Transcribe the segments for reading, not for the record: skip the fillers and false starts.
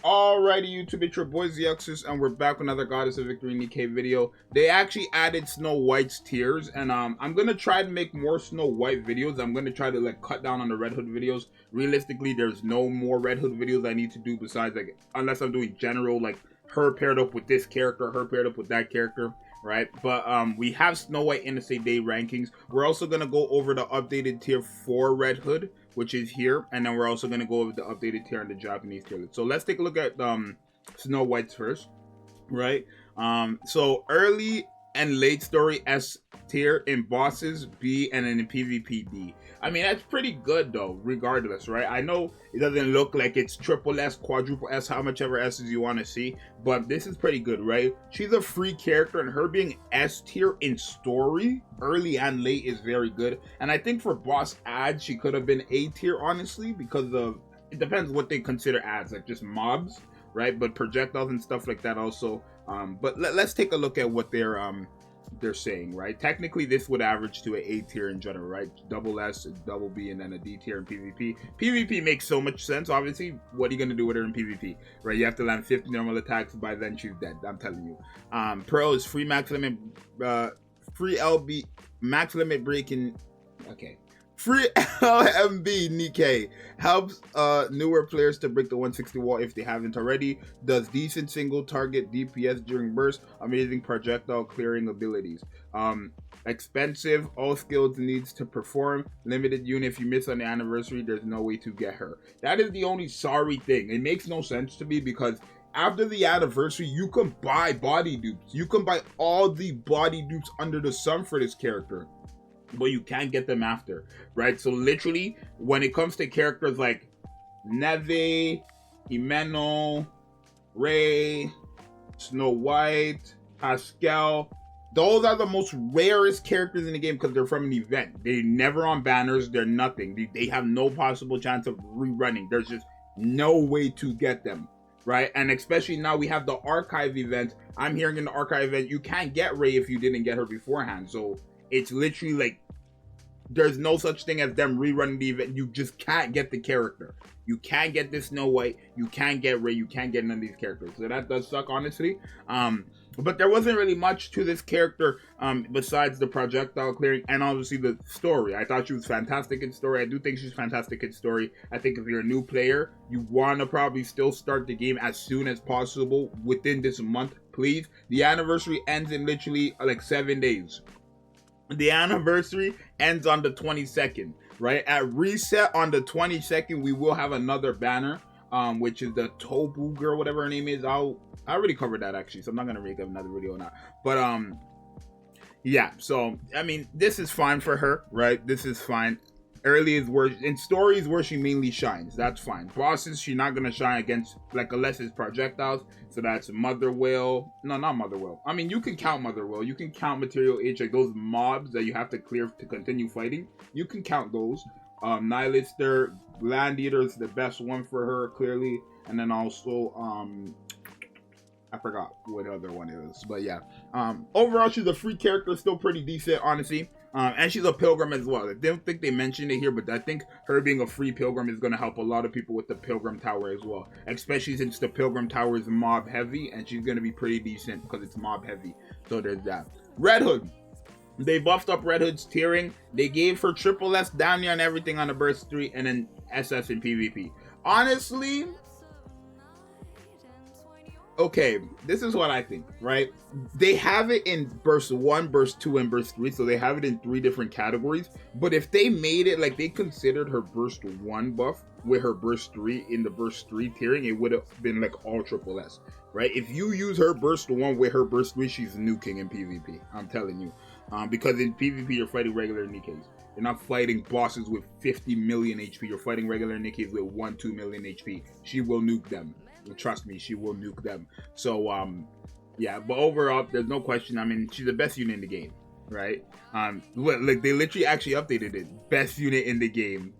Alrighty, YouTube, it's your boy Zxous, and we're back with another Goddess of Victory Nikke video. They actually added Snow White's tiers, and I'm gonna try to make more Snow White videos. I'm gonna try to like cut down on the Red Hood videos. Realistically, there's no more Red Hood videos I need to do besides like, unless I'm doing general like her paired up with this character, her paired up with that character, right? But we have Snow White Innocent Day rankings. We're also gonna go over the updated tier for Red Hood, which is here, and then we're also going to go over the updated tier and the Japanese tier list. So let's take a look at Snow White's first, right? So early and late story S tier, in bosses B, and then in PvP D. I mean, that's pretty good though, regardless, right? I know it doesn't look like it's triple S, quadruple S, how much ever S's you want to see, but this is pretty good, right? She's a free character, and her being S tier in story, early and late, is very good. And I think for boss ads, she could have been A tier, honestly, because of, it depends what they consider ads, like just mobs, right? But projectiles and stuff like that also. But let's take a look at what they're saying, right? Technically, this would average to an A tier in general, right? Double S, double B, and then a D tier in PvP. PvP makes so much sense. Obviously, what are you gonna do with her in PvP, right? You have to land 50 normal attacks. By then, she's dead. I'm telling you. Pro is free max limit, free LB max limit breaking. Okay. Free LMB Nikke helps newer players to break the 160 wall if they haven't already. Does decent single target DPS during burst. Amazing projectile clearing abilities. Expensive, all skills needs to perform. Limited unit. If you miss on the anniversary, there's no way to get her. That is the only sorry thing. It makes no sense to me because after the anniversary, you can buy body dupes. You can buy all the body dupes under the sun for this character, but you can't get them after, right? So literally, when it comes to characters like Neve, Himeno, Ray, Snow White, Pascal, those are the most rarest characters in the game because they're from an event. They're never on banners. They're nothing. They have no possible chance of rerunning. There's just no way to get them, right? And especially now we have the archive event. I'm hearing in the archive event, you can't get Ray if you didn't get her beforehand. So it's literally like, there's no such thing as them rerunning the event. You just can't get the character. You can't get this Snow White. You can't get Ray. You can't get none of these characters. So that does suck, honestly. But there wasn't really much to this character besides the projectile clearing and obviously the story. I thought she was fantastic in story. I do think she's fantastic in story. I think if you're a new player, you want to probably still start the game as soon as possible within this month, please. The anniversary ends in literally like 7 days. The anniversary ends on the 22nd, right? At reset on the 22nd, we will have another banner, which is the Tobu girl, whatever her name is. I already covered that actually, so I'm not gonna make another video on that. But yeah. So I mean, this is fine for her, right? This is fine. Early is where in stories where she mainly shines. That's fine. Bosses, she's not gonna shine against, like, unless it's projectiles. So that's Mother Whale. No, not Mother Whale. I mean, you can count Mother Whale. You can count Material H, like those mobs that you have to clear to continue fighting. You can count those. Nihilister, Land Eater is the best one for her, clearly. And then also, I forgot what other one is, but yeah. Overall, she's a free character, still pretty decent, honestly. And she's a pilgrim as well. I don't think they mentioned it here, but I think her being a free pilgrim is going to help a lot of people with the Pilgrim Tower as well. Especially since the Pilgrim Tower is mob heavy, and she's going to be pretty decent because it's mob heavy. So there's that. Red Hood. They buffed up Red Hood's tiering. They gave her triple S down here and everything on the burst 3, and then SS in PvP. Honestly, okay, this is what I think, right? They have it in burst 1, burst 2, and burst 3, so they have it in 3 different categories. But if they made it like they considered her burst 1 buff with her burst 3 in the burst 3 tiering, it would have been like all triple S, right? If you use her burst 1 with her burst 3, she's nuking in PvP. I'm telling you, because in PvP you're fighting regular Nikkes. You're not fighting bosses with 50 million HP. You're fighting regular Nikkes with 1-2 million HP. She will nuke them. Trust me, she will nuke them. So yeah, but overall, there's no question. I mean, she's the best unit in the game, right? Like they literally actually updated it. Best unit in the game.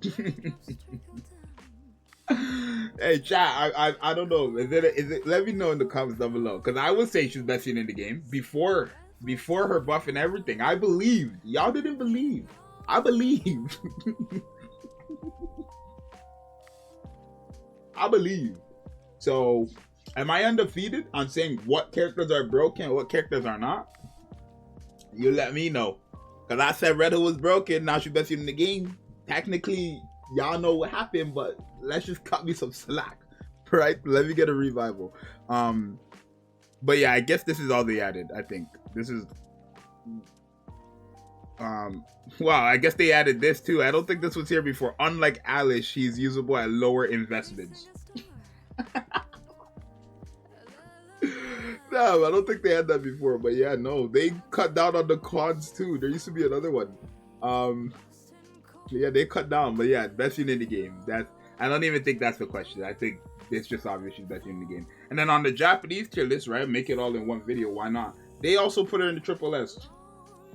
Hey chat, I don't know. Is it? Let me know in the comments down below, because I would say she's best unit in the game before her buff and everything. I believed. Y'all didn't believe. I believe. I believe. So, am I undefeated on saying what characters are broken and what characters are not? You let me know. Because I said Red Hood was broken, now she's best in the game. Technically, y'all know what happened, but let's just cut me some slack. Right? Let me get a revival. But yeah, I guess this is all they added, I think. This is... wow, I guess they added this too. I don't think this was here before. Unlike Alice, she's usable at lower investments. No, I don't think they had that before, but yeah, no, they cut down on the cons too. There used to be another one. Yeah, they cut down, but yeah, best unit in the game. I don't even think that's the question. I think it's just obvious she's best unit in the game. And then on the Japanese tier list, right, make it all in one video. Why not? They also put her in the Triple S.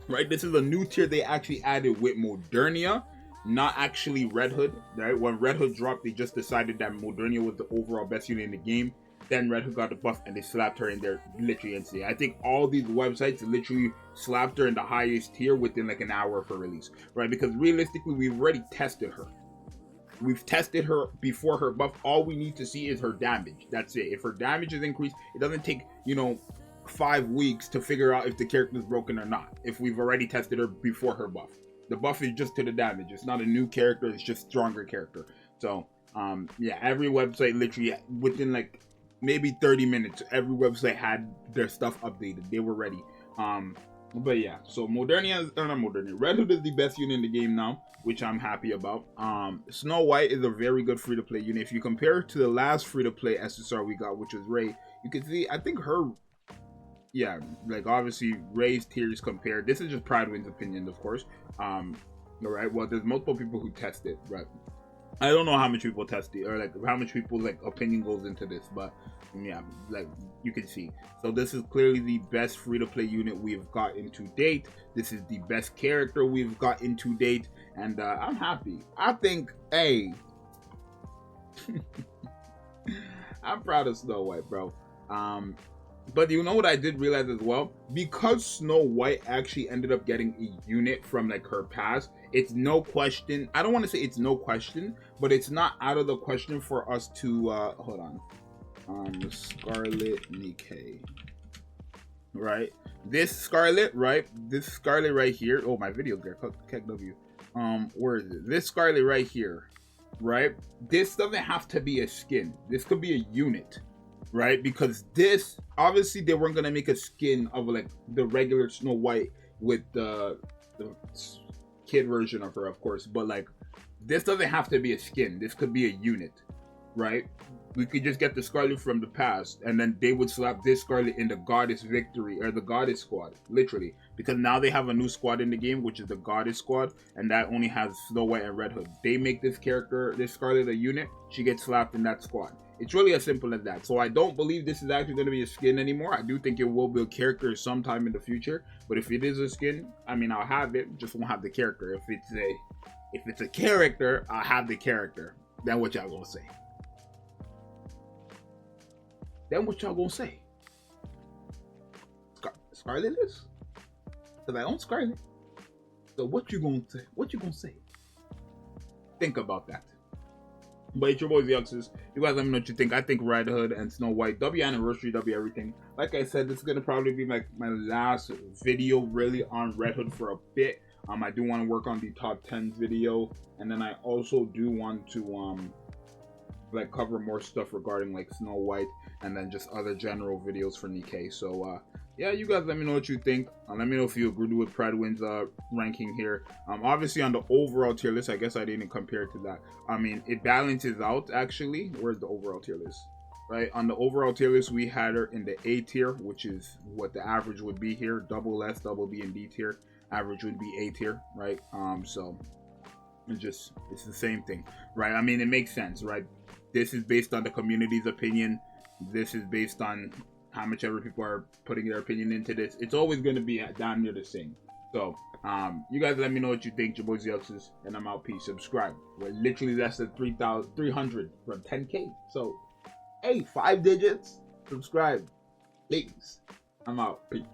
Right, this is a new tier they actually added with Modernia, not actually Red Hood. Right, when Red Hood dropped, they just decided that Modernia was the overall best unit in the game. Then Red Hood got the buff and they slapped her in there literally instantly. I think all these websites literally slapped her in the highest tier within like an hour of her release. Right, because realistically, we've already tested her. We've tested her before her buff. All we need to see is her damage. That's it. If her damage is increased, it doesn't take, you know, 5 weeks to figure out if the character is broken or not, if we've already tested her before her buff. The buff is just to the damage. It's not a new character, it's just stronger character. So yeah, every website literally within like maybe 30 minutes, every website had their stuff updated. They were ready. But yeah, so Red Hood is the best unit in the game now, which I'm happy about. Snow White is a very good free-to-play unit. If you compare it to the last free-to-play SSR we got, which was Ray, you can see, I think her, yeah, like obviously Ray's tiers compared. This is just PRYDWEN's opinion, of course. All right, well, there's multiple people who test it, right? I don't know how much people test it, or like how much people like opinion goes into this, but yeah, like you can see. So this is clearly the best free-to-play unit we've gotten to date. This is the best character we've gotten to date, and I'm happy. I think, hey, I'm proud of Snow White, bro. But you know what I did realize as well? Because Snow White actually ended up getting a unit from like her past, it's no question. I don't want to say it's no question, but it's not out of the question for us to hold on. Scarlet Nikke. Right? This Scarlet, right? This Scarlet right here. Oh, my video there. KW. Where is it? This Scarlet right here. Right? This doesn't have to be a skin. This could be a unit. Right, because this obviously they weren't gonna make a skin of like the regular Snow White with the kid version of her, of course, but like this doesn't have to be a skin. This could be a unit, right? We could just get the Scarlet from the past, and then they would slap this Scarlet in the Goddess Victory or the Goddess Squad, literally, because now they have a new squad in the game, which is the Goddess Squad, and that only has Snow White and Red Hood. They make this character, this Scarlet, a unit. She gets slapped in that squad. It's really as simple as that. So I don't believe this is actually going to be a skin anymore. I do think it will be a character sometime in the future. But if it is a skin, I mean, I'll have it. Just won't have the character. If it's a character, I'll have the character. Then what y'all gonna say? Then what y'all gonna say? Scarlet is? Because I own Scarlet. So what you gonna say? What you gonna say? Think about that. But it's your boy Zxous. You guys let me know what you think. I think Red Hood and Snow White, W anniversary, W everything. Like I said, this is gonna probably be like my last video really on Red Hood for a bit. I do want to work on the top 10 video, and then I also do want to like cover more stuff regarding like Snow White, and then just other general videos for Nikke. So yeah, you guys let me know what you think. Let me know if you agree with PRYDWEN's ranking here. Obviously on the overall tier list, I guess I didn't compare it to that. I mean, it balances out actually. Where's the overall tier list? Right, on the overall tier list, we had her in the A tier, which is what the average would be here. Double S, double B, and D tier. Average would be A tier, right? So it's the same thing, right? I mean, it makes sense, right? This is based on the community's opinion. This is based on how much ever people are putting their opinion into this. It's always going to be down near the same. So you guys let me know what you think. Your boy Zxous, and I'm out. Peace. Subscribe. We're literally less than 3,300 from 10K. So hey, 5 digits. Subscribe, please. I'm out. Peace.